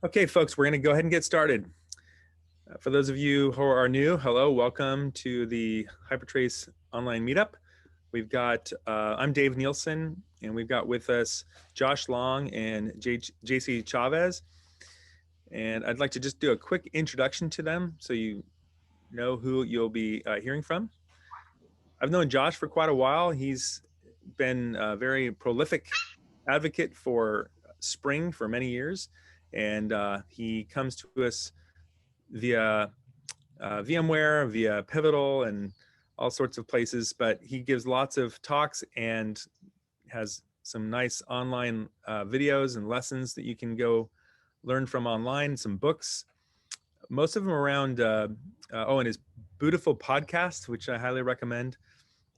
Okay, folks, we're going to go ahead and get started. For those of you who are new, hello, welcome to the Hypertrace online meetup. We've got, I'm Dave Nielsen, and we've got with us Josh Long and JC Chavez. And I'd like to just do a quick introduction to them so you know who you'll be hearing from. I've known Josh for quite a while. He's been a very prolific advocate for Spring for many years, and he comes to us via VMware, via Pivotal, and all sorts of places. But he gives lots of talks and has some nice online videos and lessons that you can go learn from online, some books, most of them around, and his Beautiful podcast, which I highly recommend.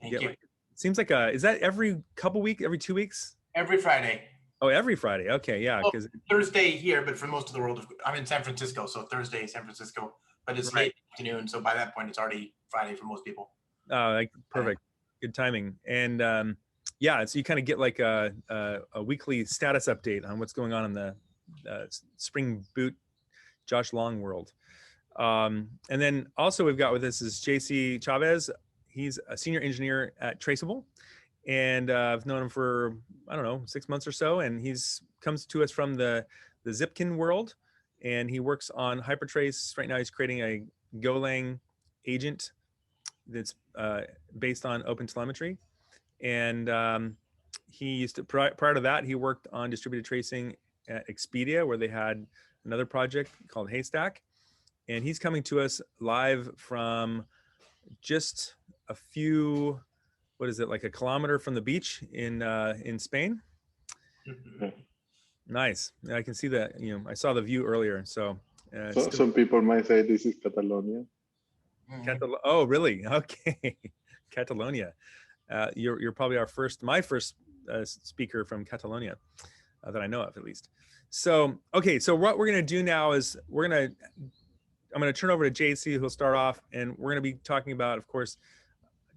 Thank you. It seems like is that every couple weeks, every 2 weeks? Every Friday. Oh, every Friday. Okay, yeah. Well, Thursday here, but for most of the world, I'm in San Francisco, so Thursday, San Francisco. But it's late afternoon, so by that point, it's already Friday for most people. Perfect. Good timing. And yeah, so you kind of get like a weekly status update on what's going on in the Spring Boot Josh Long world. And then also we've got with us is JC Chavez. He's a senior engineer at Traceable, and I've known him for, I don't know, 6 months or so, and he's comes to us from the Zipkin world, and he works on Hypertrace. Right now he's creating a Golang agent that's based on OpenTelemetry, and he used to, prior to that, he worked on distributed tracing at Expedia, where they had another project called Haystack, and he's coming to us live from just a few, what is it, like a kilometer from the beach in Spain. Nice. I can see that. I saw the view earlier. So some people might say this is Catalonia. Oh, really? Okay. Catalonia. You're probably my first speaker from Catalonia that I know of, at least. So okay. So what we're gonna do now is I'm gonna turn over to JC, who'll start off, and we're gonna be talking about, of course,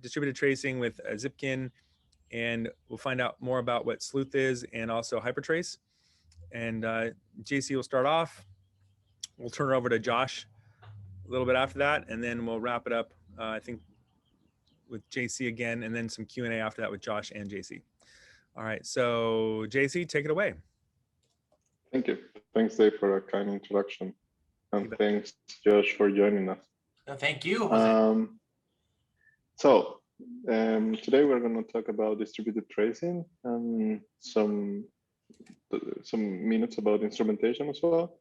distributed tracing with Zipkin, and we'll find out more about what Sleuth is and also Hypertrace. And JC will start off. We'll turn it over to Josh a little bit after that, and then we'll wrap it up, I think, with JC again, and then some Q&A after that with Josh and JC. All right, so JC, take it away. Thank you. Thanks, Dave, for a kind introduction. And thanks, Josh, for joining us. Thank you, Jose. Today we're going to talk about distributed tracing and some minutes about instrumentation as well.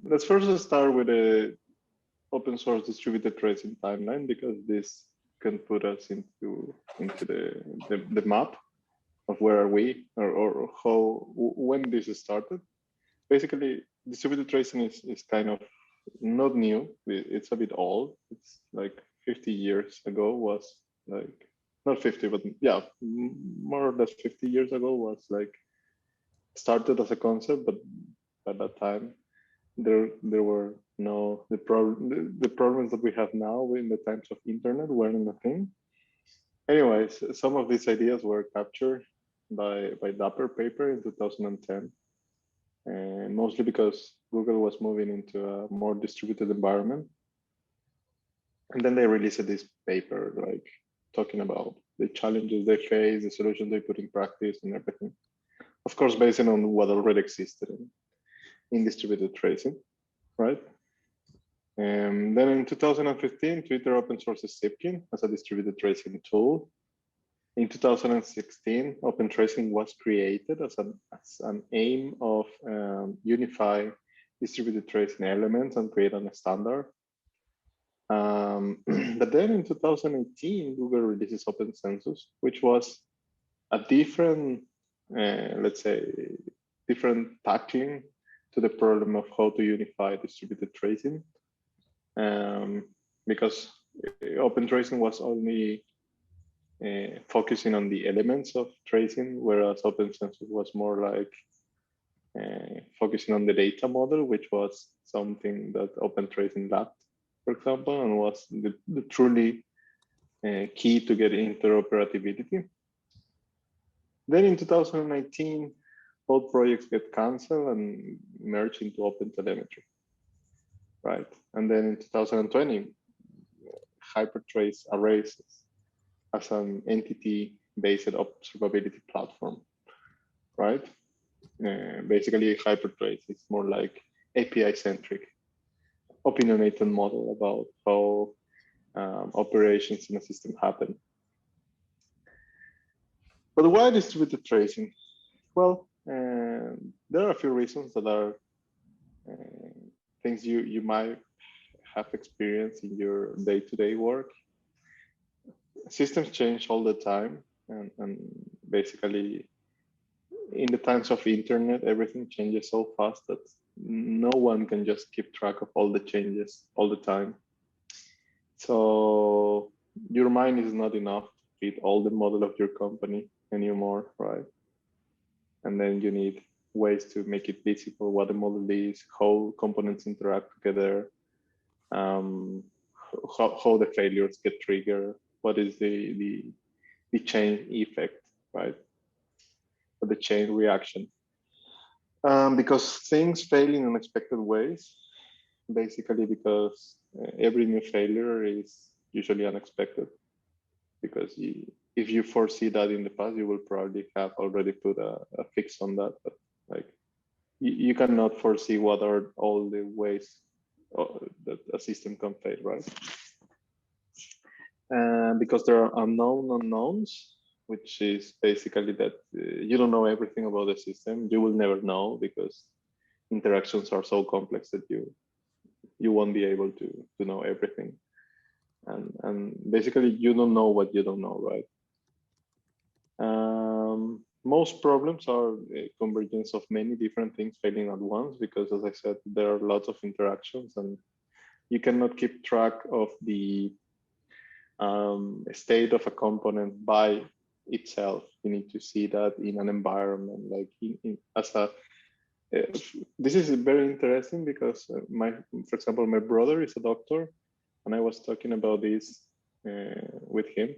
Let's first start with a open source distributed tracing timeline, because this can put us into the map of where are we, or when this started. Basically, distributed tracing is kind of not new. It's a bit old. It's like 50 years ago was like, not 50, but yeah, more or less 50 years ago was like started as a concept, but at that time there were no, the problems that we have now in the times of internet weren't a thing. Anyways, some of these ideas were captured by Dapper paper in 2010. And mostly because Google was moving into a more distributed environment. And then they released this paper, like talking about the challenges they face, the solutions they put in practice, and everything. Of course, based on what already existed in distributed tracing, right? And then in 2015, Twitter open sources Zipkin as a distributed tracing tool. In 2016, open tracing was created as an aim of unify distributed tracing elements and create a standard. But then in 2018, Google releases Open Census, which was a different, let's say, different tackling to the problem of how to unify distributed tracing. Because open tracing was only focusing on the elements of tracing, whereas Open Census was more like focusing on the data model, which was something that Open Tracing lacked, for example, and was the truly key to get interoperability. Then in 2019, both projects get canceled and merged into OpenTelemetry, right? And then in 2020, Hypertrace arises as an entity-based observability platform, right? Basically, Hypertrace is more like API-centric, opinionated model about how operations in a system happen. But why distributed tracing? Well, there are a few reasons that are things you might have experienced in your day-to-day work. Systems change all the time, and basically in the times of internet, everything changes so fast that no one can just keep track of all the changes all the time. So your mind is not enough to fit all the model of your company anymore, right? And then you need ways to make it visible what the model is, how components interact together, how the failures get triggered, what is the chain effect, right? Or the chain reaction. Because things fail in unexpected ways, basically because every new failure is usually unexpected. Because if you foresee that in the past, you will probably have already put a fix on that. But like you cannot foresee what are all the ways that a system can fail, right? Because there are unknown unknowns, which is basically that you don't know everything about the system. You will never know because interactions are so complex that you won't be able to know everything. And basically you don't know what you don't know, right? Most problems are a convergence of many different things failing at once because, as I said, there are lots of interactions and you cannot keep track of the state of a component by itself. You need to see that in an environment, like this is very interesting because for example, my brother is a doctor, and I was talking about this with him,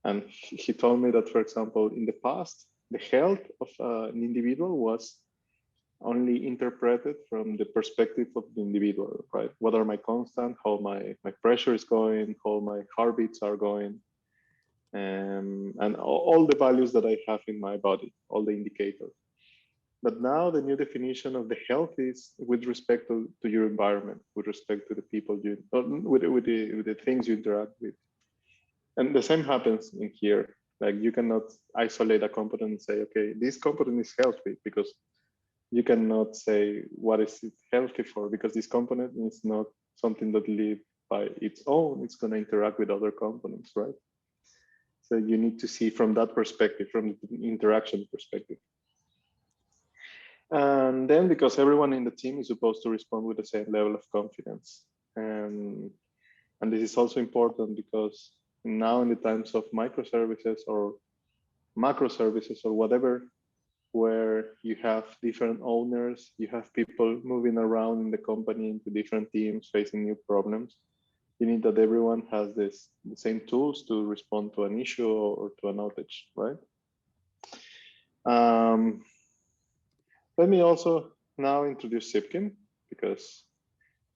and he told me that, for example, in the past, the health of an individual was only interpreted from the perspective of the individual, right? What are my constants, how my pressure is going, how my heartbeats are going, and all the values that I have in my body, all the indicators. But now the new definition of the health is with respect to your environment, with respect to the people with the things you interact with. And the same happens in here. Like you cannot isolate a component and say, okay, this component is healthy, because you cannot say what is it healthy for, because this component is not something that lives by its own. It's going to interact with other components, right? So you need to see from that perspective, from the interaction perspective. And then because everyone in the team is supposed to respond with the same level of confidence. And this is also important because now in the times of microservices or macro services or whatever, where you have different owners, you have people moving around in the company into different teams facing new problems, you need that everyone has the same tools to respond to an issue or to an outage, right? Let me also now introduce Zipkin, because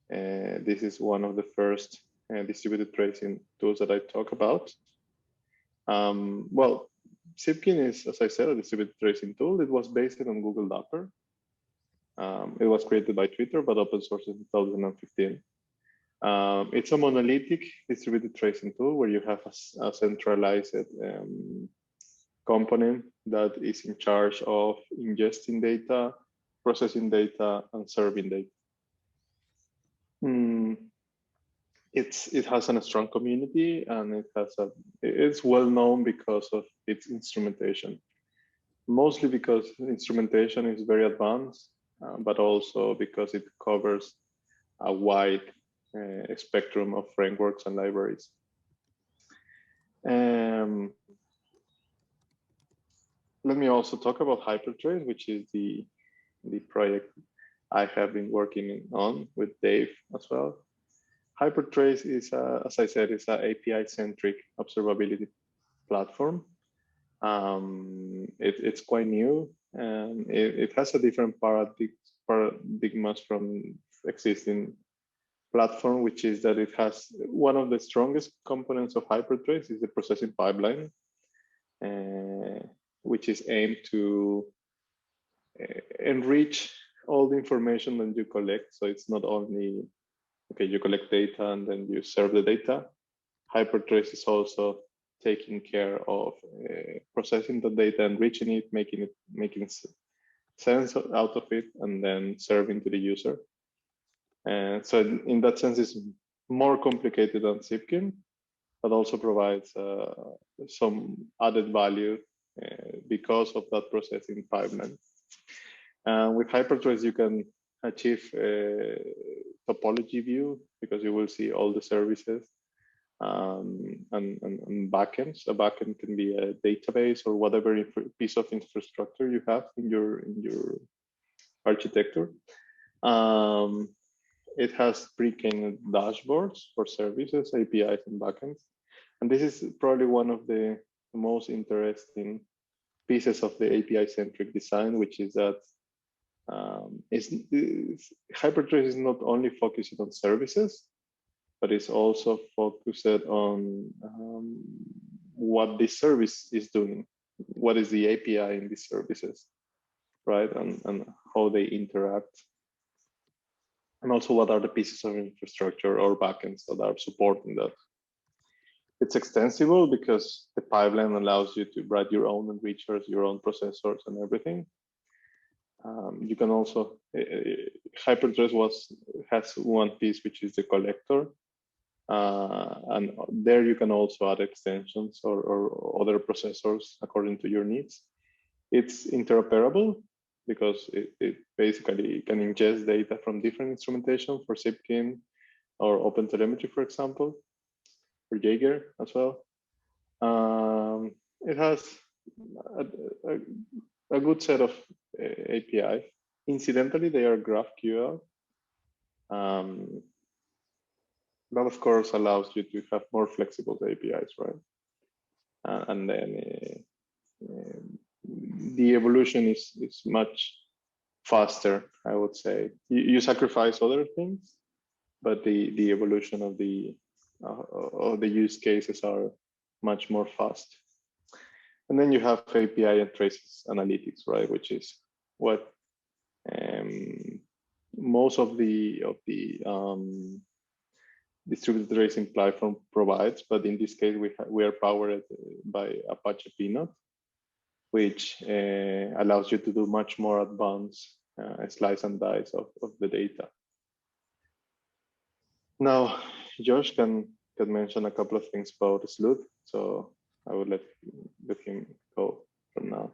this is one of the first distributed tracing tools that I talk about. Well, Zipkin is, as I said, a distributed tracing tool. It was based on Google Docker. It was created by Twitter, but open source in 2015. It's a monolithic distributed tracing tool where you have a centralized component that is in charge of ingesting data, processing data, and serving data. It has a strong community, and it's well known because of its instrumentation. Mostly because instrumentation is very advanced, but also because it covers a wide spectrum of frameworks and libraries. Let me also talk about Hypertrace, which is the project I have been working on with Dave as well. Hypertrace is, as I said, is an API-centric observability platform. It's quite new. It has a different paradigms from existing platform, which is that it has one of the strongest components of Hypertrace is the processing pipeline, which is aimed to enrich all the information that you collect. So it's not only, okay, you collect data and then you serve the data. Hypertrace is also taking care of processing the data, enriching it, making sense out of it, and then serving to the user. And so in that sense, it's more complicated than Zipkin, but also provides some added value because of that processing pipeline. With Hypertrace, you can achieve a topology view because you will see all the services and backends. A backend can be a database or whatever piece of infrastructure you have in your architecture. It has pre-canned dashboards for services, APIs, and backends. And this is probably one of the most interesting pieces of the API-centric design, which is that Hypertrace is not only focused on services, but it's also focused on what this service is doing. What is the API in these services, right? And how they interact. And also what are the pieces of infrastructure or backends that are supporting that. It's extensible because the pipeline allows you to write your own enrichers, your own processors and everything. You can also, Hypertrace has one piece, which is the collector. And there you can also add extensions or other processors according to your needs. It's interoperable because it basically can ingest data from different instrumentation for Zipkin or OpenTelemetry, for example, for Jaeger as well. It has a good set of API. Incidentally, they are GraphQL. That of course allows you to have more flexible APIs, right? And then the evolution is much faster, I would say. You sacrifice other things, but the evolution of the use cases are much more fast. And then you have API and traces analytics, right? Which is what most of the distributed tracing platform provides, but in this case we are powered by Apache Peanut, which allows you to do much more advanced slice and dice of the data. Now, Josh can mention a couple of things about Sleuth, so I would let him go from now.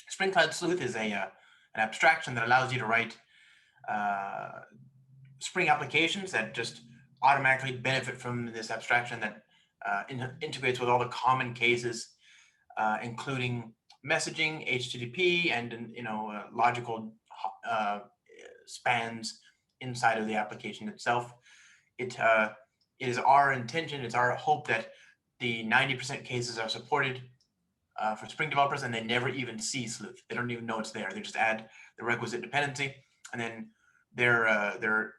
Spring Cloud Sleuth is an abstraction that allows you to write Spring applications that just automatically benefit from this abstraction that integrates with all the common cases, including messaging, HTTP, and logical spans inside of the application itself. It is our intention, it's our hope that the 90% cases are supported for Spring developers, and they never even see Sleuth. They don't even know it's there. They just add the requisite dependency, and then their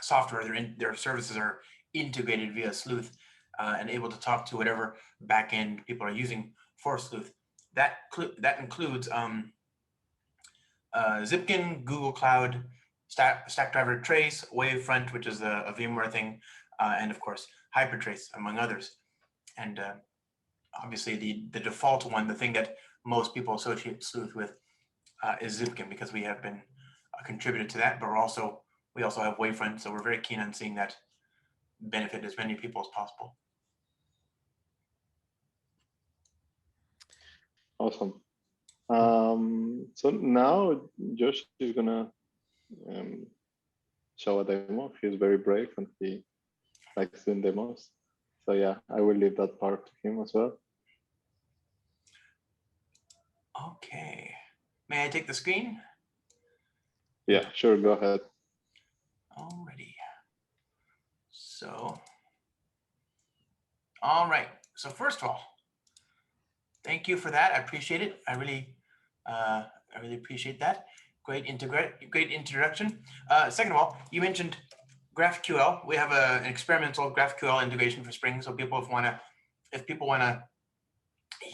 software, their services are integrated via Sleuth and able to talk to whatever backend people are using for Sleuth. That includes Zipkin, Google Cloud, Stackdriver Trace, Wavefront, which is a VMware thing, and of course Hypertrace, among others. And obviously the default one, the thing that most people associate Sleuth with, is Zipkin, because we have been a contributor to that, but we also have Wavefront, so we're very keen on seeing that benefit as many people as possible. Awesome. So now Josh is gonna show a demo. He's very brave and he likes doing demos. So yeah, I will leave that part to him as well. Okay. May I take the screen? Yeah, sure, go ahead. Alrighty. So, all right. So first of all, Thank you for that. I appreciate it. I really appreciate that. Great introduction. Second of all, you mentioned GraphQL. We have an experimental GraphQL integration for Spring. So people, if people want to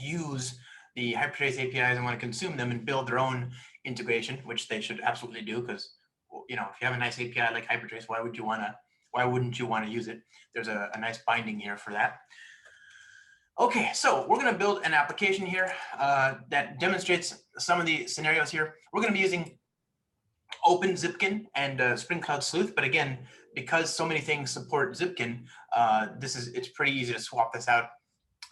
use the Hypertrace APIs and want to consume them and build their own integration, which they should absolutely do, because if you have a nice API like Hypertrace, why wouldn't you want to use it? There's a nice binding here for that. Okay, so we're going to build an application here that demonstrates some of the scenarios here. We're going to be using Open Zipkin and Spring Cloud Sleuth, but again, because so many things support Zipkin, it's pretty easy to swap this out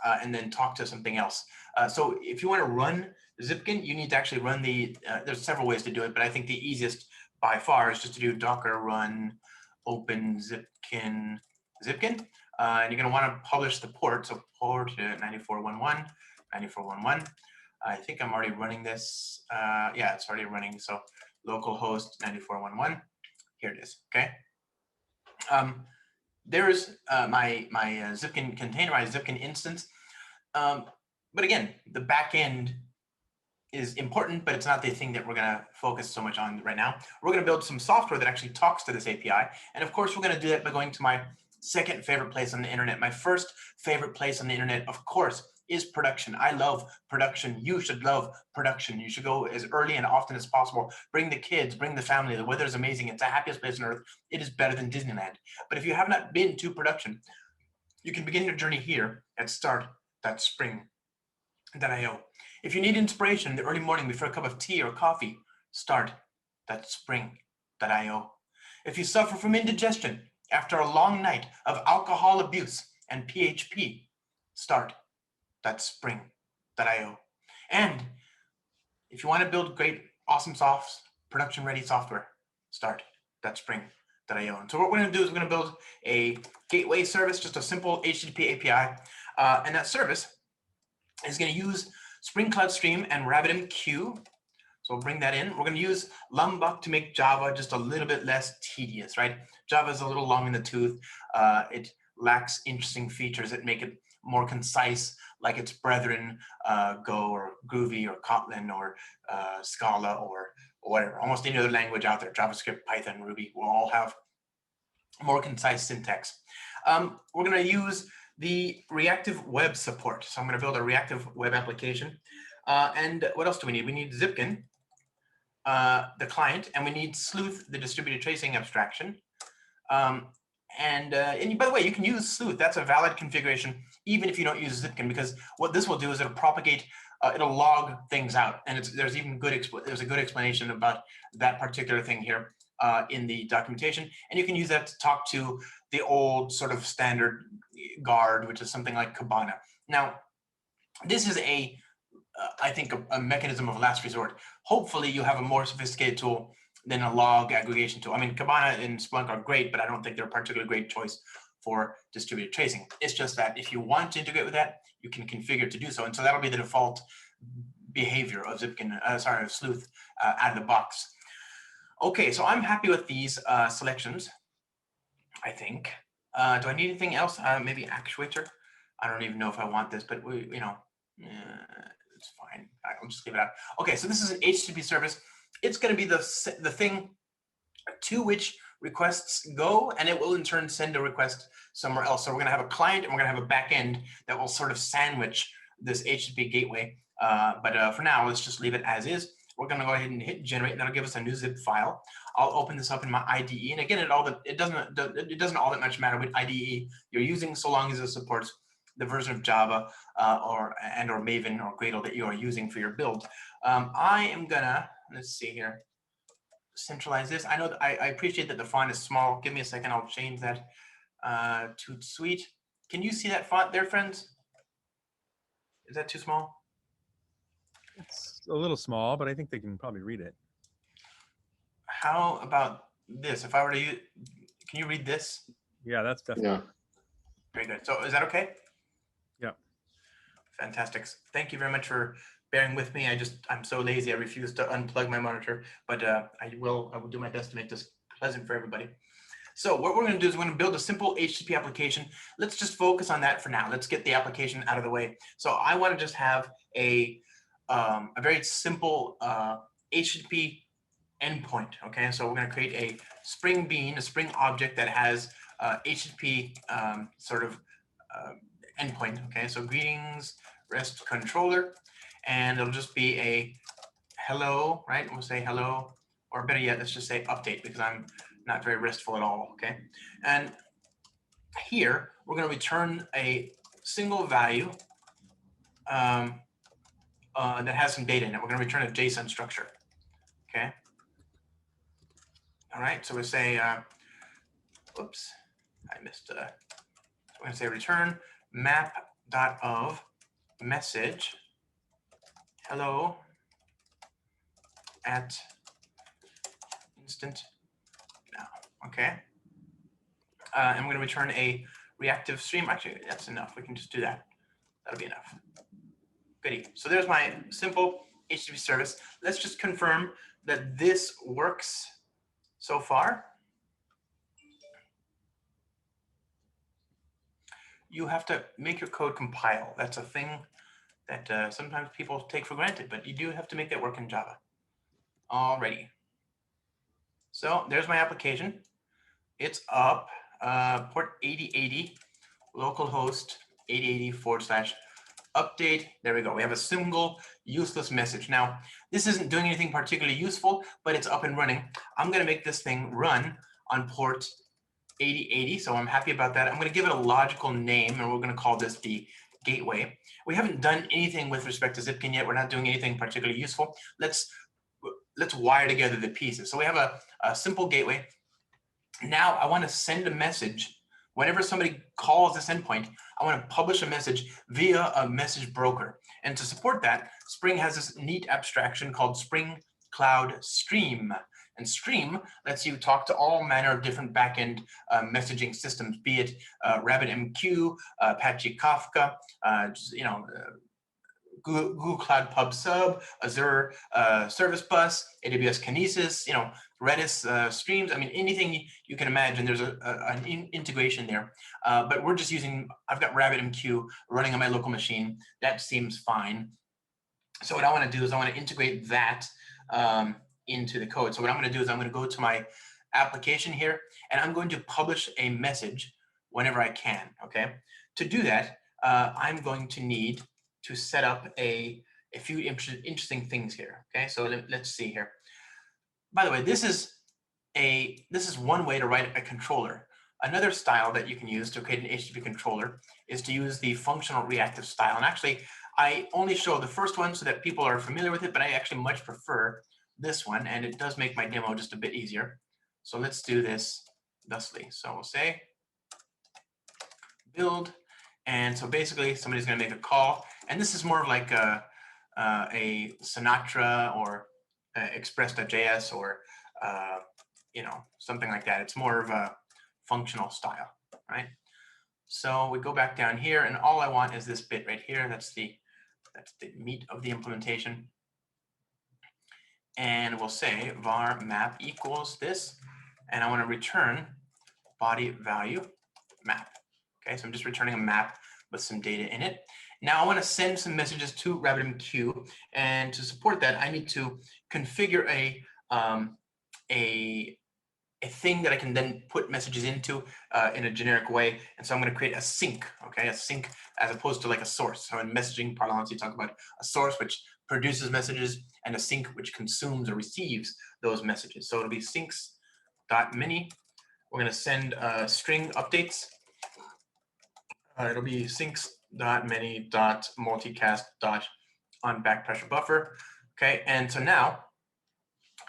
and then talk to something else. So if you want to run Zipkin, you need to actually run there's several ways to do it, but I think the easiest by far is just to do docker run open Zipkin. And you're going to want to publish the port. So port 9411, 9411. I think I'm already running this. Yeah, it's already running. So localhost 9411. Here it is. Okay. There's my Zipkin containerized Zipkin instance. But again, the backend is important, but it's not the thing that we're going to focus so much on right now. We're going to build some software that actually talks to this API. And of course, we're going to do that by going to my second favorite place on the internet. My first favorite place on the internet, of course, is production. I love production. You should love production. You should go as early and often as possible. Bring the kids, bring the family. The weather is amazing. It's the happiest place on earth. It is better than Disneyland. But if you have not been to production, you can begin your journey here at start.spring.io. If you need inspiration in the early morning before a cup of tea or coffee, start.spring.io. If you suffer from indigestion after a long night of alcohol abuse and PHP, start.spring.io. And if you want to build great, awesome production-ready software, start.spring.io. And so what we're going to do is we're going to build a gateway service, just a simple HTTP API, and that service is going to use Spring Cloud Stream and RabbitMQ. So we'll bring that in. We're going to use Lombok to make Java just a little bit less tedious, right? Java is a little long in the tooth. It lacks interesting features that make it more concise, like its brethren, Go or Groovy or Kotlin or Scala or whatever. Almost any other language out there, JavaScript, Python, Ruby, will all have more concise syntax. We're going to use the reactive web support. So I'm going to build a reactive web application. And what else do we need? We need Zipkin, the client, and we need Sleuth, the distributed tracing abstraction. And by the way, you can use Sleuth. That's a valid configuration, even if you don't use Zipkin, because what this will do is it'll propagate, it'll log things out. And there's a good explanation about that particular thing here in the documentation. And you can use that to talk to the old sort of standard guard, which is something like Kibana. Now, this is I think a mechanism of last resort. Hopefully you have a more sophisticated tool than a log aggregation tool. I mean, Kibana and Splunk are great, but I don't think they're a particularly great choice for distributed tracing. It's just that if you want to integrate with that, you can configure to do so. And so that'll be the default behavior of of Sleuth out of the box. Okay, so I'm happy with these selections, I think. Do I need anything else? Maybe actuator? I don't even know if I want this, but it's fine. I'll just leave it out. Okay, so this is an HTTP service. It's going to be the thing to which requests go, and it will in turn send a request somewhere else. So we're going to have a client and we're going to have a backend that will sort of sandwich this HTTP gateway. But for now, let's just leave it as is. We're going to go ahead and hit generate, and that'll give us a new zip file. I'll open this up in my IDE, and again, it doesn't all that much matter what IDE you're using, so long as it supports the version of Java or Maven or Gradle that you are using for your build. I am gonna, let's see here, centralize this. I know that I appreciate that the font is small. Give me a second, I'll change that to Sweet. Can you see that font there, friends? Is that too small? It's a little small, but I think they can probably read it. How about this? If I were to use, can you read this? Yeah, that's definitely. Yeah. Very good. So is that okay? Yeah. Fantastic. Thank you very much for bearing with me. I'm so lazy. I refuse to unplug my monitor, but I will do my best to make this pleasant for everybody. So what we're going to do is we're going to build a simple HTTP application. Let's just focus on that for now. Let's get the application out of the way. So I want to just have a very simple HTTP endpoint. Okay, so we're going to create a Spring Bean, a Spring object that has HTTP sort of endpoint. Okay, so greetings REST controller, and it'll just be a hello, right? We'll say hello, or better yet, let's just say update, because I'm not very RESTful at all. Okay, and here we're going to return a single value that has some data in it. We're going to return a JSON structure. Okay. All right. So we say, whoops, I missed. We're going to say return map.of message hello at instant now. Okay. And we're going to return a reactive stream. Actually, that's enough. We can just do that. That'll be enough. Goodie. So there's my simple HTTP service. Let's just confirm that this works so far. You have to make your code compile. That's a thing that sometimes people take for granted, but you do have to make that work in Java. Alrighty. So there's my application. It's up, port 8080, localhost 8080/update. There we go. We have a single useless message. Now, this isn't doing anything particularly useful, but it's up and running. I'm going to make this thing run on port 8080, so I'm happy about that. I'm going to give it a logical name, and we're going to call this the gateway. We haven't done anything with respect to Zipkin yet. We're not doing anything particularly useful. Let's wire together the pieces. So we have a simple gateway. Now I want to send a message. Whenever somebody calls this endpoint, I want to publish a message via a message broker. And to support that, Spring has this neat abstraction called Spring Cloud Stream. And Stream lets you talk to all manner of different backend messaging systems, be it RabbitMQ, Apache Kafka, Google Cloud Pub Sub, Azure Service Bus, AWS Kinesis, Redis streams. I mean, anything you can imagine, there's an integration there. But we're just using, I've got RabbitMQ running on my local machine. That seems fine. So what I want to do is I want to integrate that into the code. So what I'm going to do is I'm going to go to my application here, and I'm going to publish a message whenever I can. Okay. To do that, I'm going to need to set up a few interesting things here. Okay, so let's see here. By the way, this is one way to write a controller. Another style that you can use to create an HTTP controller is to use the functional reactive style. And actually, I only show the first one so that people are familiar with it, but I actually much prefer this one, and it does make my demo just a bit easier. So let's do this thusly. So we'll say build. And so basically, somebody's going to make a call, and this is more of like a Sinatra or Express.js or something like that. It's more of a functional style, right? So we go back down here, and all I want is this bit right here. That's the meat of the implementation. And we'll say var map equals this, and I want to return body value map. Okay, so I'm just returning a map with some data in it. Now I want to send some messages to RabbitMQ, and to support that, I need to configure a thing that I can then put messages into in a generic way. And so I'm going to create a sink. Okay, a sink as opposed to like a source. So in messaging parlance, you talk about a source which produces messages and a sink which consumes or receives those messages. So it'll be sinks.many. We're going to send string updates. It'll be sinks.many.multicast.on back pressure buffer. Okay, and so now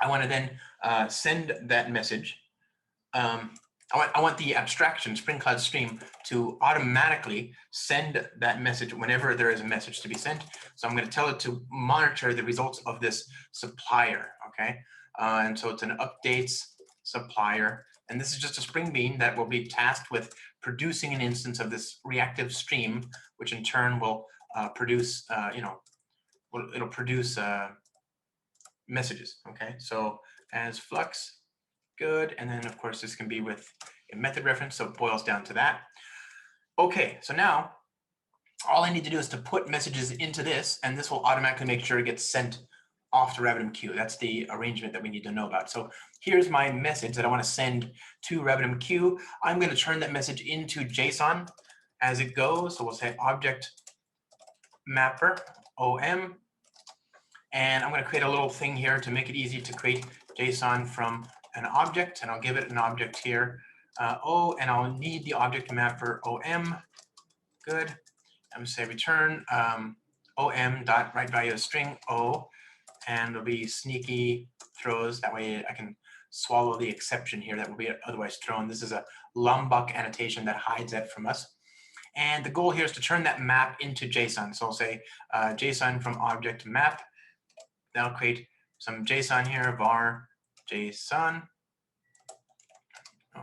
I want to then send that message. I want the abstraction Spring Cloud Stream to automatically send that message whenever there is a message to be sent. So I'm going to tell it to monitor the results of this supplier. Okay, and so it's an updates supplier. And this is just a Spring Bean that will be tasked with producing an instance of this reactive stream, which in turn will produce, it'll produce messages. Okay, so as flux, good. And then of course this can be with a method reference, so it boils down to that. Okay, so now all I need to do is to put messages into this, and this will automatically make sure it gets sent off to RabbitMQ. That's the arrangement that we need to know about. So here's my message that I want to send to RabbitMQ. I'm going to turn that message into JSON as it goes. So we'll say object mapper OM. And I'm going to create a little thing here to make it easy to create JSON from an object. And I'll give it an object here, O, and I'll need the object mapper OM. Good. I'm going to say return OM dot write value of string O. And there'll be sneaky throws. That way I can swallow the exception here that will be otherwise thrown. This is a Lombok annotation that hides that from us. And the goal here is to turn that map into JSON. So I'll say JSON from object map. Then I'll create some JSON here, var JSON.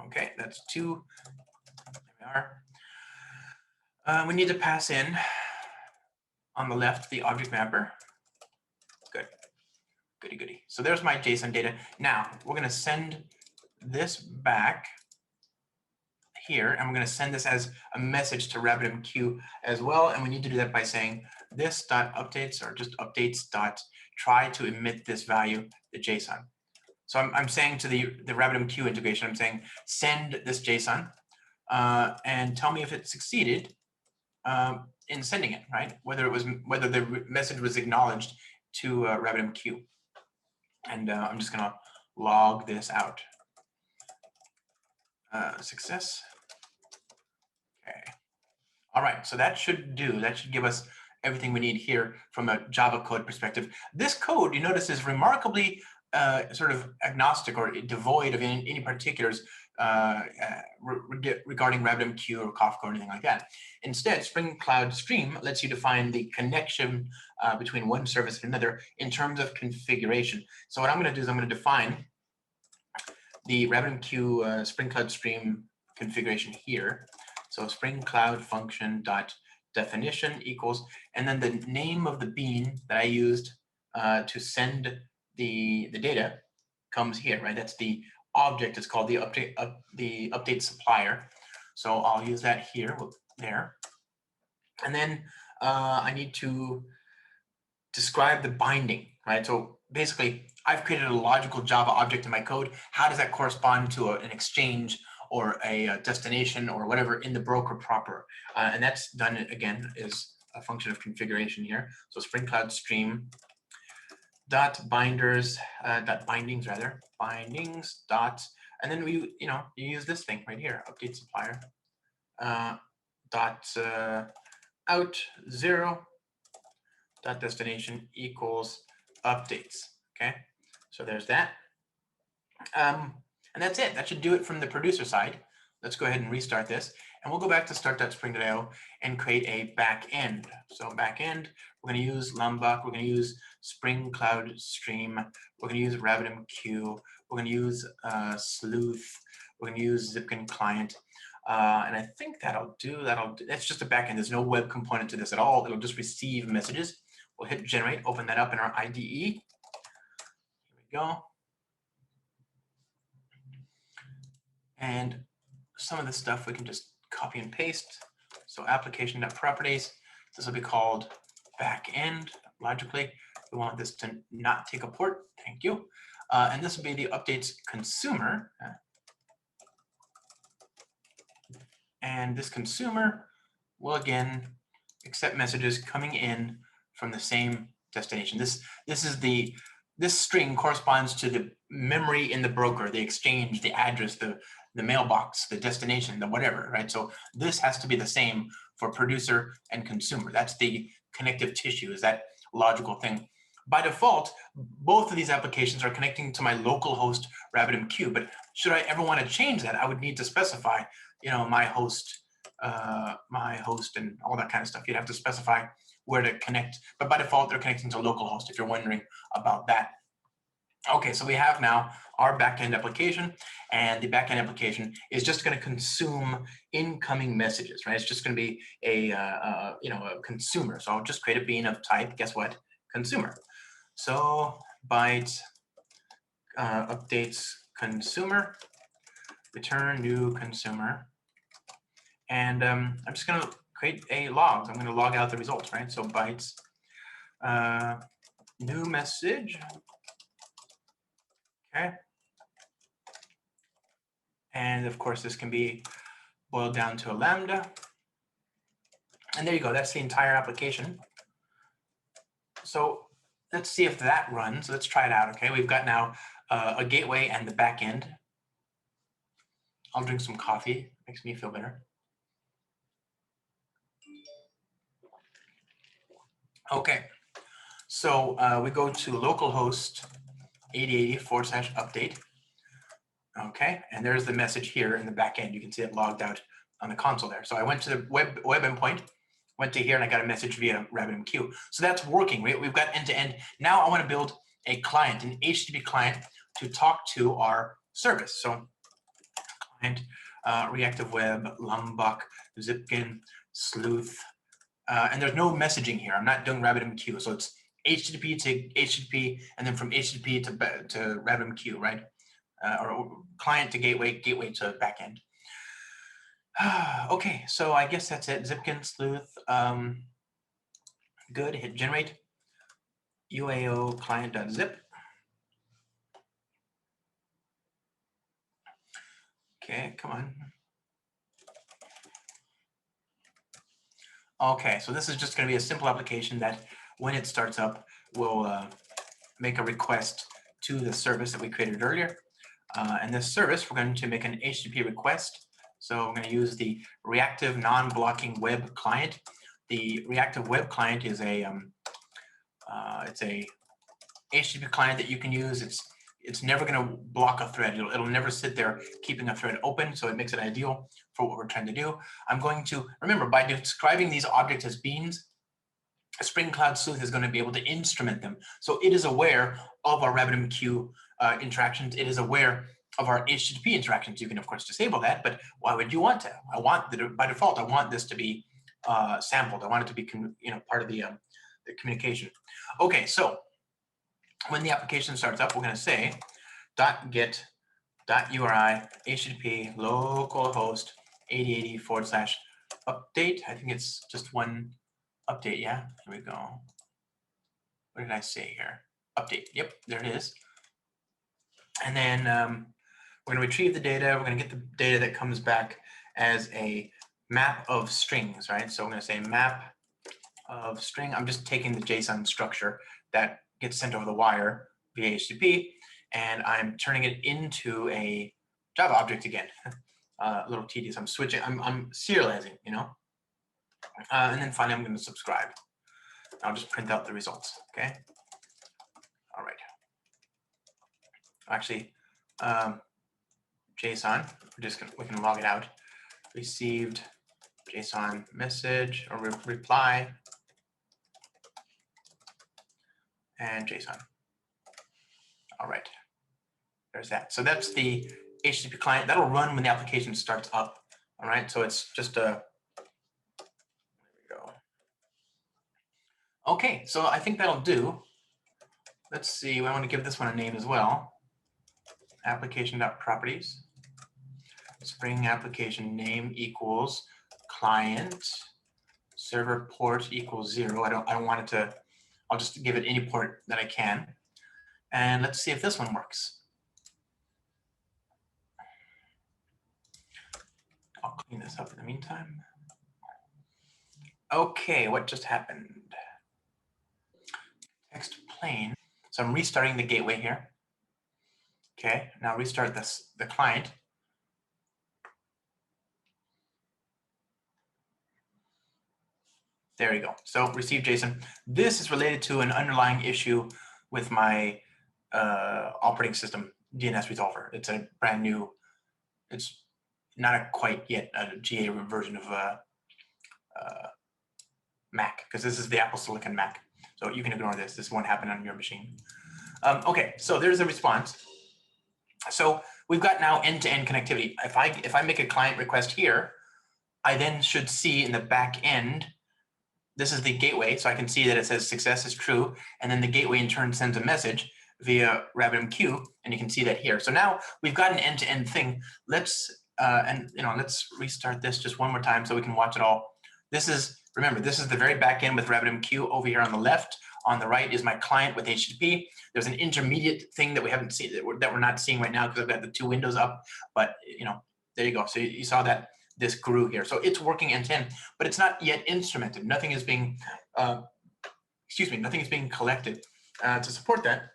Okay, that's 2. There we are. We need to pass in on the left the object mapper. Good. Goody, goody. So there's my JSON data. Now we're going to send this back here, and we're going to send this as a message to RabbitMQ as well. And we need to do that by saying this dot updates, or just updates dot try to emit this value, the JSON. So I'm saying to the RabbitMQ integration, I'm saying send this JSON and tell me if it succeeded in sending it, right? Whether the message was acknowledged to RabbitMQ. And I'm just going to log this out. Success. Okay. All right. So that should give us everything we need here from a Java code perspective. This code, you notice, is remarkably sort of agnostic or devoid of any particulars regarding RabbitMQ or Kafka or anything like that. Instead, Spring Cloud Stream lets you define the connection between one service and another in terms of configuration. So what I'm going to do is I'm going to define the RabbitMQ Spring Cloud Stream configuration here. So Spring Cloud function dot definition equals, and then the name of the bean that I used to send the data comes here, right? That's the object. It's called the update supplier. So I'll use that here, there. And then I need to describe the binding, right? So basically, I've created a logical Java object in my code. How does that correspond to an exchange or a destination or whatever in the broker proper? And that's done, again, is a function of configuration here. So Spring Cloud Stream dot binders dot bindings rather bindings dot, and then you use this thing right here, update supplier dot out 0 dot destination equals updates. Okay, so there's that, and that's it. That should do it from the producer side. Let's go ahead and restart this, and we'll go back to start.spring.io and create a backend. So backend, we're going to use Lombok, we're going to use Spring Cloud Stream, we're going to use RabbitMQ, we're going to use Sleuth, we're going to use Zipkin client, and I think that'll do. That's just a backend. There's no web component to this at all. It'll just receive messages. We'll hit generate, open that up in our IDE. Here we go. And some of the stuff we can just copy and paste. So application.properties, this will be called backend. Logically, we want this to not take a port. Thank you. And this will be the updates consumer. And this consumer will again accept messages coming in from the same destination. This string corresponds to the memory in the broker, the exchange, the address, the mailbox, the destination, the whatever, right? So this has to be the same for producer and consumer. That's the connective tissue, is that logical thing. By default, both of these applications are connecting to my local host RabbitMQ, but should I ever want to change that, I would need to specify, my host, and all that kind of stuff. You'd have to specify where to connect, but by default, they're connecting to localhost if you're wondering about that. Okay, so we have now our backend application, and the backend application is just going to consume incoming messages, right? It's just going to be a consumer. So I'll just create a bean of type, guess what? Consumer. So byte updates consumer, return new consumer. And I'm just going to create a log. I'm going to log out the results, right? So bytes, new message. Okay. And of course, this can be boiled down to a lambda. And there you go. That's the entire application. So let's see if that runs. Let's try it out. Okay. We've got now a gateway and the back end. I'll drink some coffee. Makes me feel better. Okay. So we go to localhost 8080/update. Okay, and there's the message here in the back end. You can see it logged out on the console there. So I went to the web endpoint, went to here, and I got a message via RabbitMQ. So that's working. We've got end-to-end. Now I want to build a client, an HTTP client, to talk to our service. So client, reactive web, Lombok, Zipkin, Sleuth, and there's no messaging here. I'm not doing RabbitMQ. So it's HTTP to HTTP, and then from HTTP to RabbitMQ, right? Or client to gateway, gateway to backend. Okay, so I guess that's it. Zipkin, Sleuth, good. Hit generate. UAO client.zip. Okay, come on. Okay, so this is just going to be a simple application that when it starts up, will make a request to the service that we created earlier. And this service, we're going to make an HTTP request. So we're going to use the reactive non-blocking web client. The reactive web client is it's a HTTP client that you can use. It's never going to block a thread. It'll never sit there keeping a thread open. So it makes it ideal for what we're trying to do. I'm going to, remember, by describing these objects as beans, Spring Cloud Sleuth is going to be able to instrument them. So it is aware of our RabbitMQ interactions. It is aware of our HTTP interactions. You can, of course, disable that, but why would you want to? I want, by default, I want this to be sampled. I want it to be part of the communication. Okay, so when the application starts up, we're going to say .get .uri HTTP localhost 8080/update. I think it's just one update. Yeah, here we go. What did I say here? Update. Yep, there it is. And then we're going to retrieve the data. We're going to get the data that comes back as a map of strings, right? So I'm going to say map of string. I'm just taking the JSON structure that gets sent over the wire via HTTP, and I'm turning it into a Java object again. A little tedious. I'm switching. I'm serializing, you know. And then finally, I'm going to subscribe. I'll just print out the results. Okay. All right. Actually, JSON. We can log it out. Received JSON message or reply and JSON. All right. There's that. So that's the HTTP client. That'll run when the application starts up. All right. So it's just a. There we go. Okay. So I think that'll do. Let's see. I want to give this one a name as well. Application.properties. Spring application name equals client. Server port equals 0. I don't want it to. I'll just give it any port that I can. And let's see if this one works. I'll clean this up in the meantime. Okay, what just happened? Text plain. So I'm restarting the gateway here. Okay, now restart the client. There you go. So receive JSON. This is related to an underlying issue with my operating system DNS resolver. It's a brand new. It's not quite yet a GA version of Mac, because this is the Apple Silicon Mac. So you can ignore this. This won't happen on your machine. Okay, so there's a response. So we've got now end-to-end connectivity. If I make a client request here, I then should see in the back end. This is the gateway, so I can see that it says success is true, and then the gateway in turn sends a message via RabbitMQ, and you can see that here. So now we've got an end-to-end thing. Let's let's restart this just one more time so we can watch it all. This is, remember, this is the very back end with RabbitMQ over here on the left. On the right is my client with HTTP. There's an intermediate thing that we haven't seen, that we're not seeing right now because I've got the two windows up. But there you go. So you saw that this grew here. So it's working end-to-end, but it's not yet instrumented. Nothing is being, nothing is being collected. To support that,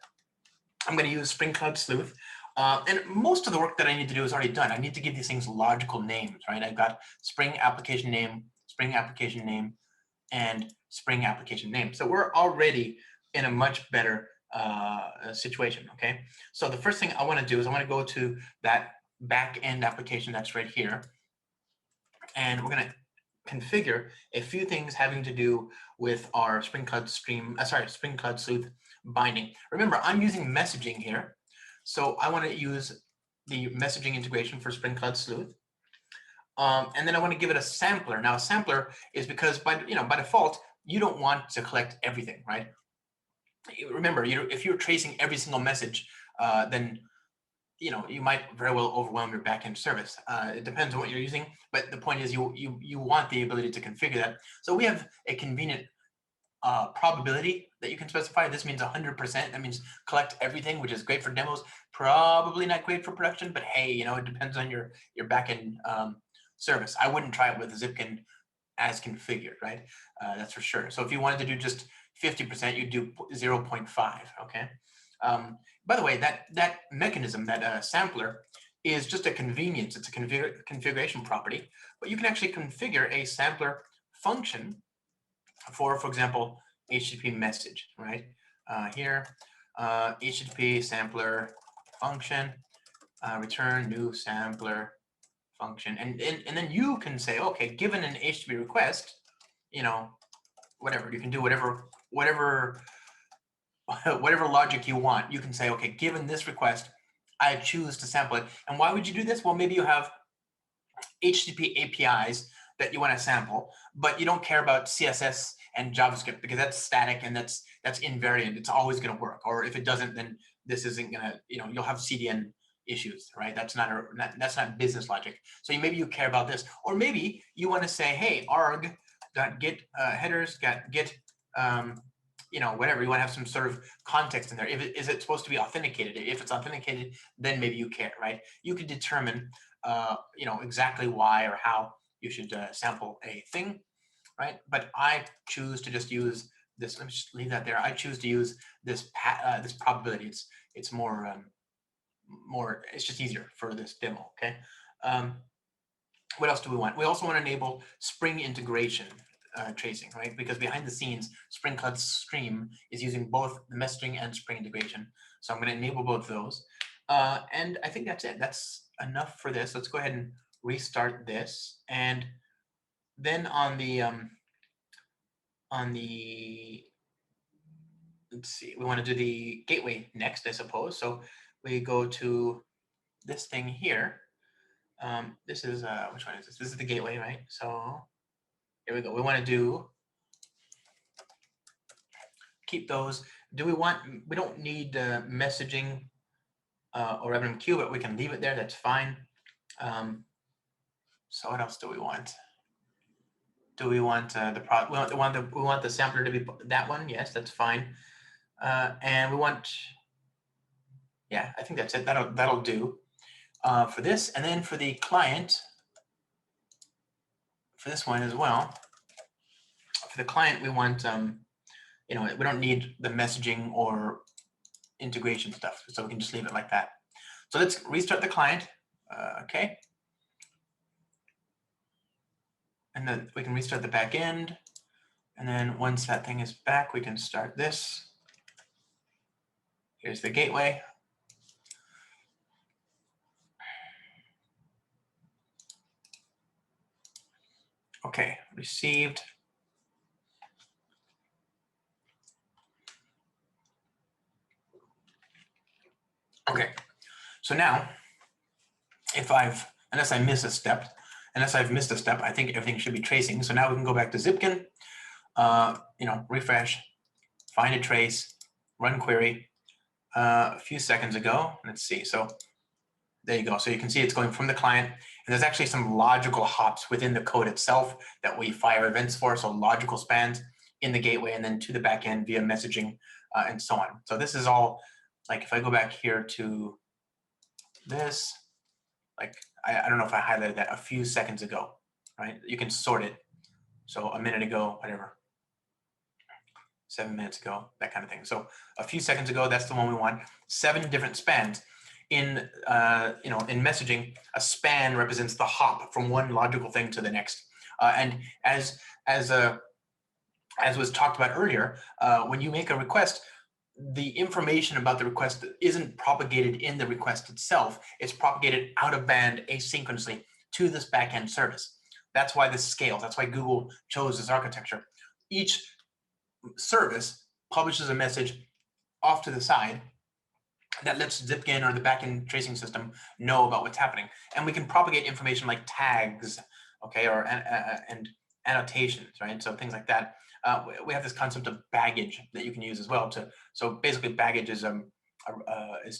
I'm going to use Spring Cloud Sleuth. And most of the work that I need to do is already done. I need to give these things logical names, right? I've got Spring application name, and Spring application name. So we're already in a much better situation, okay? So the first thing I want to do is I want to go to that back end application that's right here. And we're going to configure a few things having to do with our Spring Cloud Sleuth binding. Remember, I'm using messaging here. So I want to use the messaging integration for Spring Cloud Sleuth. And then I want to give it a sampler. Now, a sampler is because by default, you don't want to collect everything, right? Remember, if you're tracing every single message, then you might very well overwhelm your backend service. It depends on what you're using, but the point is you want the ability to configure that. So we have a convenient probability that you can specify. This means 100%. That means collect everything, which is great for demos. Probably not great for production, but hey, it depends on your backend service. I wouldn't try it with Zipkin as configured, right? That's for sure. So if you wanted to do just 50%, you'd do 0.5, okay? By the way, that mechanism, that sampler, is just a convenience. It's a configuration property, but you can actually configure a sampler function for example, HTTP message, right? Here, HTTP sampler function, return new sampler function, and then you can say, okay, given an HTTP request, whatever, you can do whatever logic you want. You can say, okay, given this request, I choose to sample it. And why would you do this? Well, maybe you have HTTP APIs that you want to sample, but you don't care about CSS and JavaScript because that's static and that's invariant. It's always going to work. Or if it doesn't, then this isn't going to, you'll have CDN issues, right? That's not business logic. So maybe you care about this, or maybe you want to say, hey, arg.get headers, get whatever. You want to have some sort of context in there. Is it supposed to be authenticated? If it's authenticated, then maybe you care, right? You could determine, exactly why or how you should sample a thing, right? But I choose to just use this. Let me just leave that there. I choose to use this this probability. It's more it's just easier for this demo. Okay. What else do we want? We also want to enable Spring integration tracing, right? Because behind the scenes, Spring Cloud Stream is using both the messaging and Spring integration. So I'm going to enable both those. And I think that's it. That's enough for this. Let's go ahead and restart this. And then on the let's see, we want to do the gateway next, I suppose. So we go to this thing here. This is which one is this? This is the gateway, right? So here we go. We want to keep those. We don't need messaging or RabbitMQ, but we can leave it there. That's fine. So what else do we want? Do we want we want the sampler to be that one? Yes, that's fine. And we want, yeah, I think that's it. That'll do for this. And then for the client, for this one as well, for the client, we want, we don't need the messaging or integration stuff, so we can just leave it like that. So let's restart the client. Okay. And then we can restart the back end. And then once that thing is back, we can start this. Here's the gateway. Okay, received. Okay, so now, unless I've missed a step, I think everything should be tracing. So now we can go back to Zipkin, refresh, find a trace, run query. A few seconds ago, let's see. So There you go. So you can see it's going from the client, and there's actually some logical hops within the code itself that we fire events for. So logical spans in the gateway and then to the backend via messaging and so on. So this is all, like if I go back here to this, like I don't know if I highlighted that a few seconds ago, right? You can sort it. So a minute ago, whatever, 7 minutes ago, that kind of thing. So a few seconds ago, that's the one we want. 7 different spans. In in messaging, a span represents the hop from one logical thing to the next. And as was talked about earlier, when you make a request, the information about the request isn't propagated in the request itself. It's propagated out of band asynchronously to this backend service. That's why this scales. That's why Google chose this architecture. Each service publishes a message off to the side that lets Zipkin or the backend tracing system know about what's happening. And we can propagate information like tags, okay, or and annotations, right? So things like that. We have this concept of baggage that you can use as well. So basically, baggage is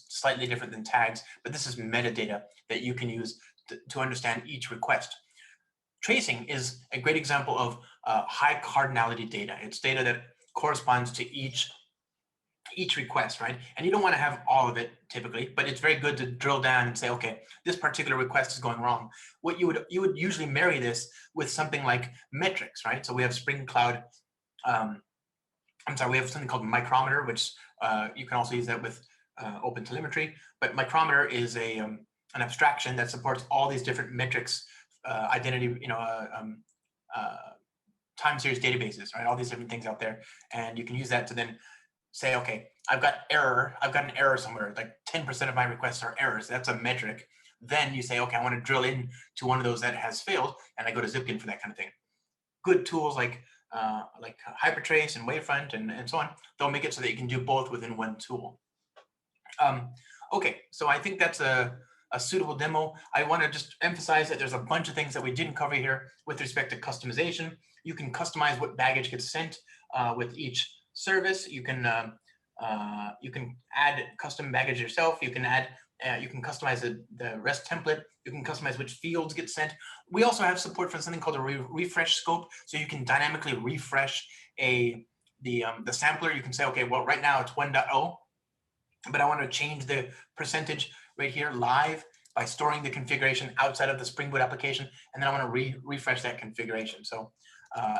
slightly different than tags, but this is metadata that you can use to understand each request. Tracing is a great example of high cardinality data. It's data that corresponds to each request, right? And you don't want to have all of it typically, but it's very good to drill down and say, okay, this particular request is going wrong. What you would usually marry this with something like metrics, right? So we have Spring Cloud. We have something called micrometer, which you can also use that with OpenTelemetry. But micrometer is an abstraction that supports all these different metrics, identity, time series databases, right? All these different things out there, and you can use that to then say, okay, I've got an error somewhere, like 10% of my requests are errors. That's a metric. Then you say, okay, I want to drill in to one of those that has failed, and I go to Zipkin for that kind of thing. Good tools like Hypertrace and Wavefront and so on, they'll make it so that you can do both within one tool. Okay, so I think that's a suitable demo. I want to just emphasize that there's a bunch of things that we didn't cover here with respect to customization. You can customize what baggage gets sent with each service. You can add custom baggage yourself. You can add, you can customize the REST template. You can customize which fields get sent. We also have support for something called a refresh scope, so you can dynamically refresh the sampler. You can say, okay, well, right now it's 1.0, but I want to change the percentage right here live by storing the configuration outside of the Spring Boot application, and then I want to refresh that configuration. So,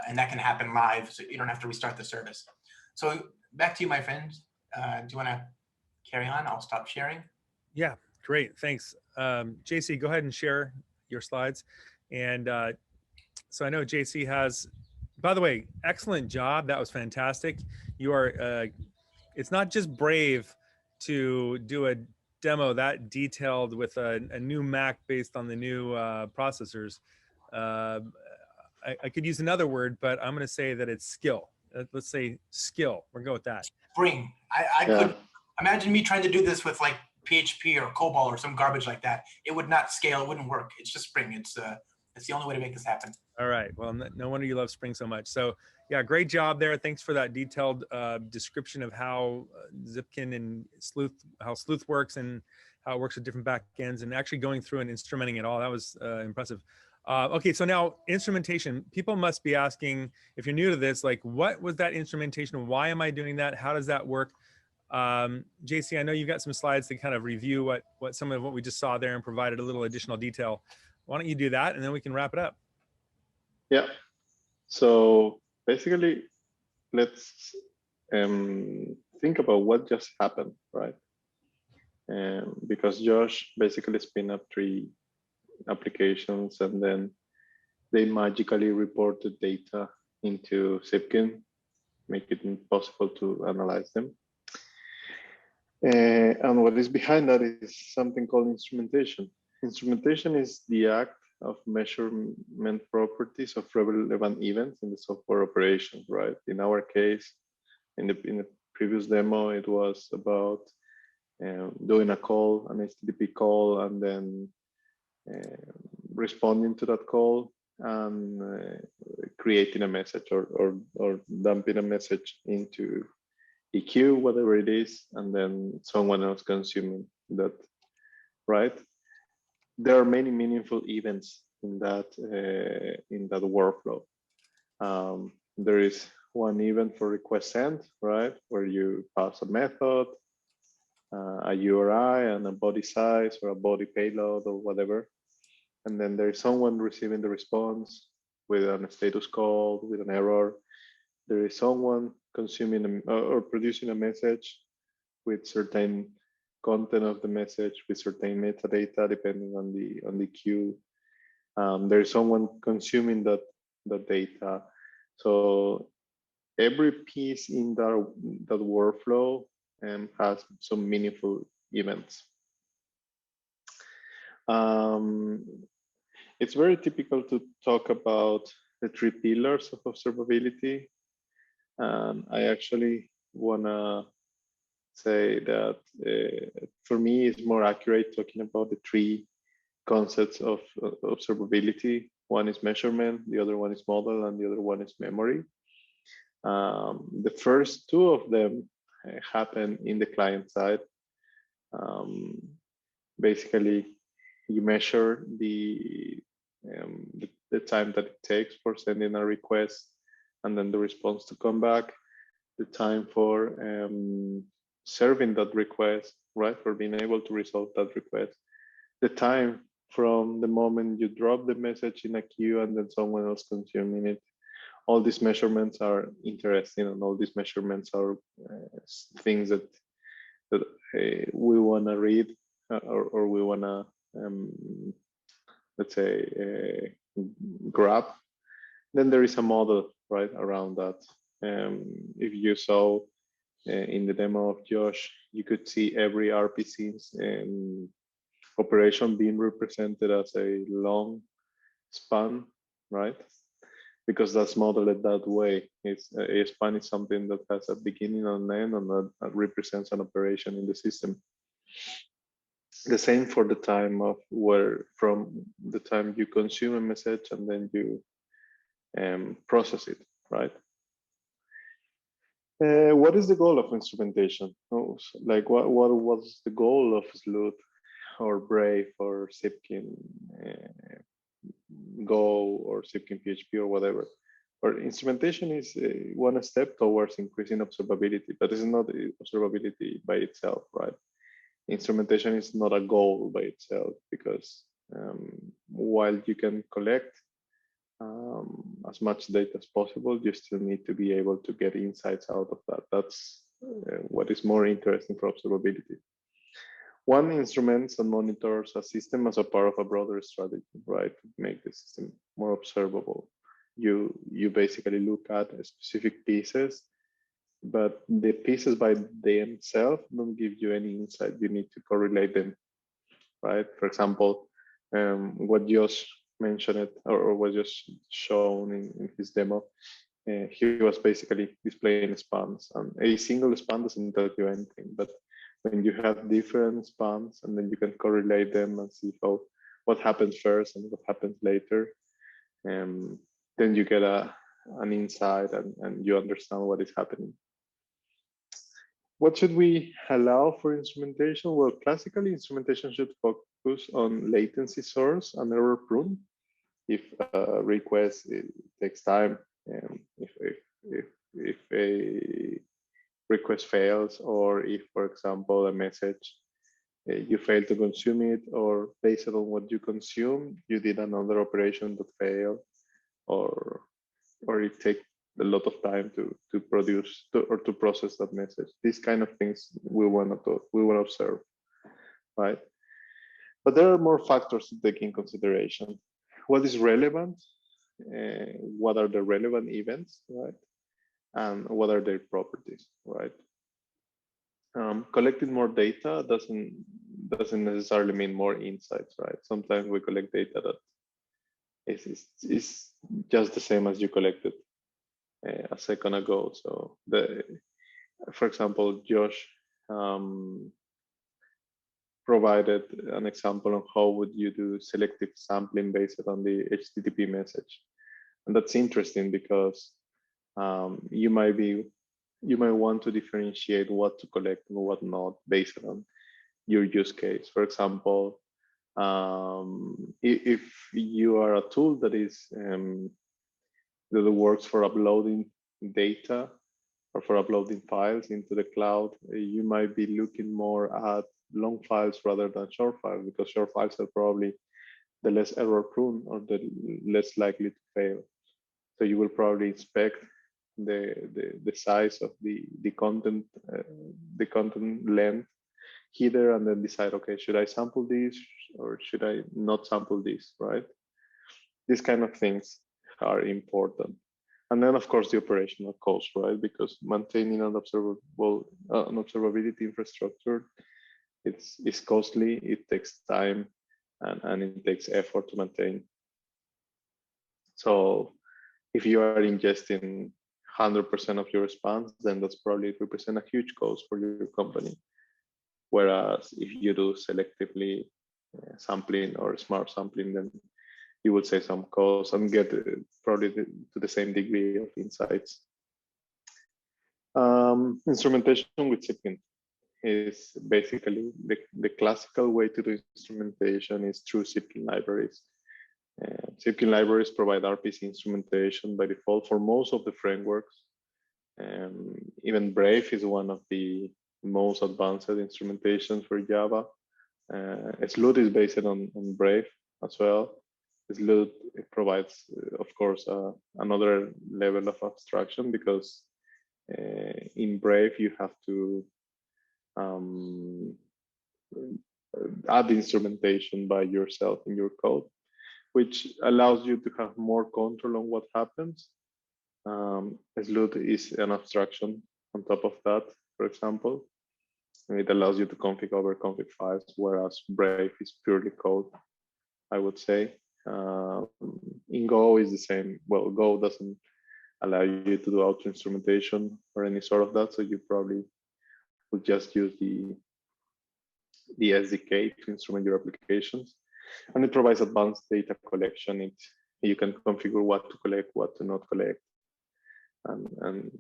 and that can happen live, so you don't have to restart the service. So back to you, my friend. Do you want to carry on? I'll stop sharing. Yeah, great. Thanks. JC, go ahead and share your slides. And so I know JC has, by the way, excellent job. That was fantastic. You are, it's not just brave to do a demo that detailed with a new Mac based on the new processors. I could use another word, but I'm going to say that it's skill. Let's say skill. We'll go with that. Spring. I could imagine me trying to do this with like PHP or COBOL or some garbage like that. It would not scale. It wouldn't work. It's just Spring. It's the only way to make this happen. All right. Well, no wonder you love Spring so much. So yeah, great job there. Thanks for that detailed description of how Zipkin and how Sleuth works and how it works with different backends, and actually going through and instrumenting it all. That was impressive. Okay, so now instrumentation. People must be asking, if you're new to this, like, what was that instrumentation? Why am I doing that? How does that work? JC, I know you've got some slides to kind of review what some of what we just saw there and provided a little additional detail. Why don't you do that, and then we can wrap it up. Yeah. So basically, let's think about what just happened, right? Because Josh basically spin up 3 applications, and then they magically reported data into Zipkin, make it impossible to analyze them. And what is behind that is something called instrumentation. Instrumentation is the act of measurement properties of relevant events in the software operation, right? In our case, in the previous demo, it was about doing a call, an HTTP call, and then responding to that call and creating a message or dumping a message into a queue, whatever it is, and then someone else consuming that, right? there are many meaningful events in that workflow. There is one event for request send, right, where you pass a method, a URI, and a body size or a body payload or whatever, and then there is someone receiving the response with a status code, with an error. There is someone consuming or producing a message with certain content of the message, with certain metadata depending on the queue. There is someone consuming that data. So every piece in that workflow has some meaningful events. It's very typical to talk about the 3 pillars of observability. I actually want to say that for me, it's more accurate talking about the 3 concepts of observability. One is measurement, the other one is model, and the other one is memory. The first 2 of them happen in the client side. Basically, you measure the time that it takes for sending a request and then the response to come back, the time for serving that request, right, for being able to resolve that request, the time from the moment you drop the message in a queue and then someone else consuming it. All these measurements are interesting, and all these measurements are things that we want to read or we want to let's say grab. Then there is a model right around that. If you saw in the demo of Josh, you could see every RPC's operation being represented as a long span, right? Because that's modeled that way. It's a span is something that has a beginning and an end, and that represents an operation in the system. The same for the time of from the time you consume a message and then you process it, right? What is the goal of instrumentation? Like what was the goal of Sleuth or Brave or Zipkin Go or Zipkin PHP or whatever? Or instrumentation is one step towards increasing observability, but it's not observability by itself, right? Instrumentation is not a goal by itself, because while you can collect as much data as possible, you still need to be able to get insights out of that. That's what is more interesting for observability. One instruments and monitors a system as a part of a broader strategy, right? To make the system more observable. You basically look at specific pieces, but the pieces by themselves don't give you any insight. You need to correlate them, right? For example, what Josh mentioned or was just shown in his demo, he was basically displaying spans, and a single span doesn't tell you anything. But when you have different spans and then you can correlate them and see what happens first and what happens later, then you get an insight and you understand what is happening. What should we allow for instrumentation? Well, classically, instrumentation should focus on latency source and error prone. If a request takes time, if a request fails, or if, for example, a message you fail to consume it, or based on what you consume, you did another operation that failed, or it takes a lot of time to produce or to process that message. These kind of things we want to observe, right? But there are more factors to take in consideration. What is relevant? What are the relevant events, right? And what are their properties, right? Collecting more data doesn't necessarily mean more insights, right? Sometimes we collect data that is just the same as you collected a second ago. So for example, Josh provided an example of how would you do selective sampling based on the HTTP message. And that's interesting because you might want to differentiate what to collect and what not based on your use case. For example, If you are a tool that is that works for uploading data or for uploading files into the cloud, you might be looking more at long files rather than short files, because short files are probably the less error prone or the less likely to fail. So you will probably inspect the size of the content length header, and then decide, okay, should I sample this or should I not sample this, right? These kind of things are important. And then, of course, the operational cost, right? Because maintaining an observability infrastructure, it's costly, it takes time, and it takes effort to maintain. So if you are ingesting 100% of your response, then that's probably represent a huge cost for your company. Whereas if you do selectively sampling or smart sampling, then you would save some costs and get probably to the same degree of insights. Instrumentation with Zipkin is basically the classical way to do instrumentation is through Zipkin libraries. Zipkin libraries provide RPC instrumentation by default for most of the frameworks. Even Brave is one of the most advanced instrumentations for Java. Sleuth is based on Brave as well. Sleuth provides, of course, another level of abstraction, because in Brave you have to add instrumentation by yourself in your code, which allows you to have more control on what happens. Sleuth is an abstraction on top of that, for example. And it allows you to config over config files, whereas Brave is purely code, I would say. In Go is the same. Well, Go doesn't allow you to do auto instrumentation or any sort of that, so you probably would just use the SDK to instrument your applications. And it provides advanced data collection. You can configure what to collect, what to not collect, and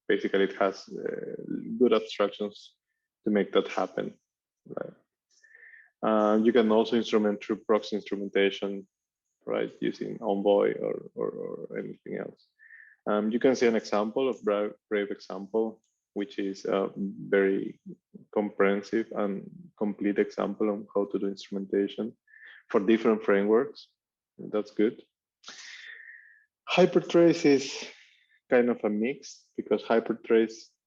basically it has good abstractions to make that happen. Right? You can also instrument through proxy instrumentation, right, using Envoy or anything else. You can see an example of Brave example, which is a very comprehensive and complete example on how to do instrumentation for different frameworks. That's good. Hypertrace is kind of a mix, because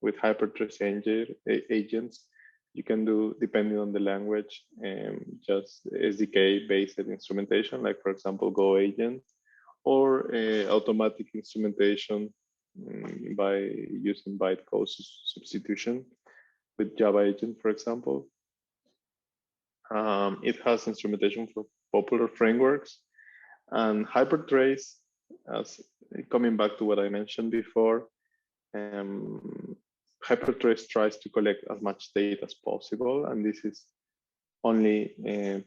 with Hypertrace agents, you can do, depending on the language, just SDK-based instrumentation, like for example, Go agent, or automatic instrumentation by using bytecode substitution with Java agent, for example. It has instrumentation for popular frameworks, and Hypertrace, as coming back to what I mentioned before, Hypertrace tries to collect as much data as possible, and this is only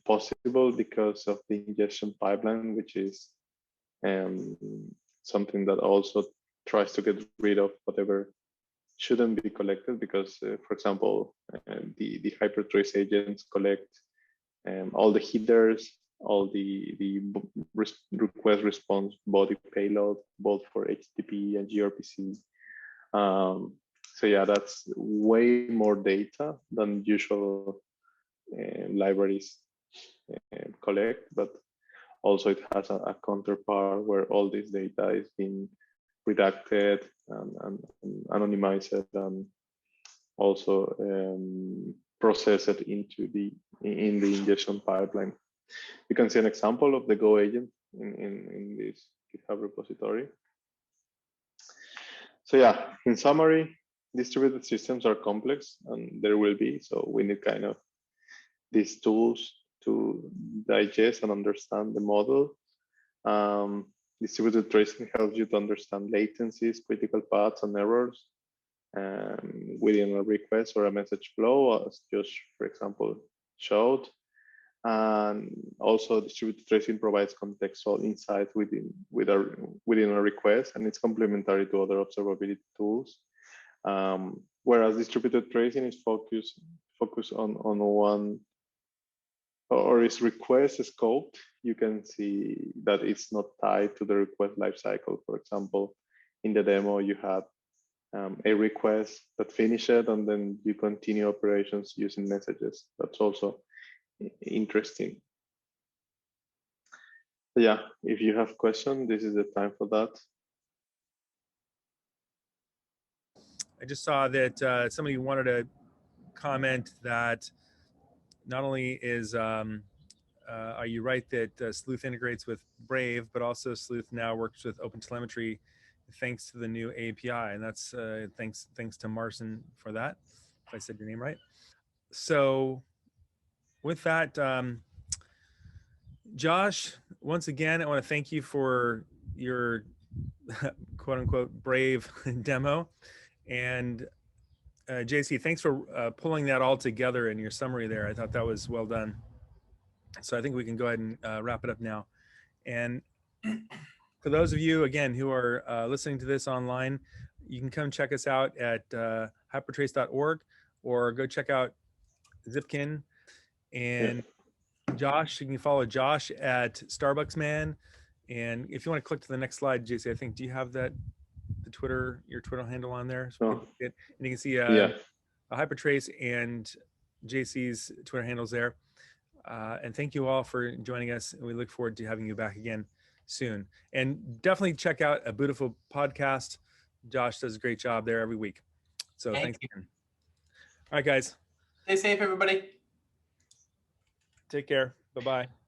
possible because of the ingestion pipeline, which is something that also tries to get rid of whatever shouldn't be collected, because, for example, the Hypertrace agents collect all the headers, all the request response body payload, both for HTTP and gRPC. So yeah, that's way more data than usual libraries collect, but also it has a counterpart where all this data is being redacted and anonymized and also processed into the ingestion pipeline. You can see an example of the Go agent in this GitHub repository. So yeah, in summary, distributed systems are complex, and there will be, so we need kind of these tools to digest and understand the model. Distributed tracing helps you to understand latencies, critical paths, and errors within a request or a message flow, as Josh, for example, showed. And also, distributed tracing provides contextual insight within a request, and it's complementary to other observability tools. Whereas distributed tracing is focused on one or is request scoped, you can see that it's not tied to the request lifecycle. For example, in the demo, you had a request that finished and then you continue operations using messages. That's also interesting. Yeah, if you have questions, this is the time for that. I just saw that somebody wanted to comment that not only is are you right that Sleuth integrates with Brave, but also Sleuth now works with OpenTelemetry thanks to the new API, and that's thanks to Marcin for that, if I said your name right. So with that, Josh, once again, I want to thank you for your quote unquote brave demo, and JC, thanks for pulling that all together in your summary there. I thought that was well done. So I think we can go ahead and wrap it up now. And for those of you, again, who are listening to this online, you can come check us out at hypertrace.org or go check out Zipkin. And Josh, you can follow Josh at Starbucks Man. And if you want to click to the next slide, JC, I think, do you have that, your Twitter handle on there? So and you can see a Hypertrace and JC's Twitter handles there. And thank you all for joining us. And we look forward to having you back again soon. And definitely check out A Beautiful Podcast. Josh does a great job there every week. So thanks again. All right, guys. Stay safe, everybody. Take care. Bye-bye.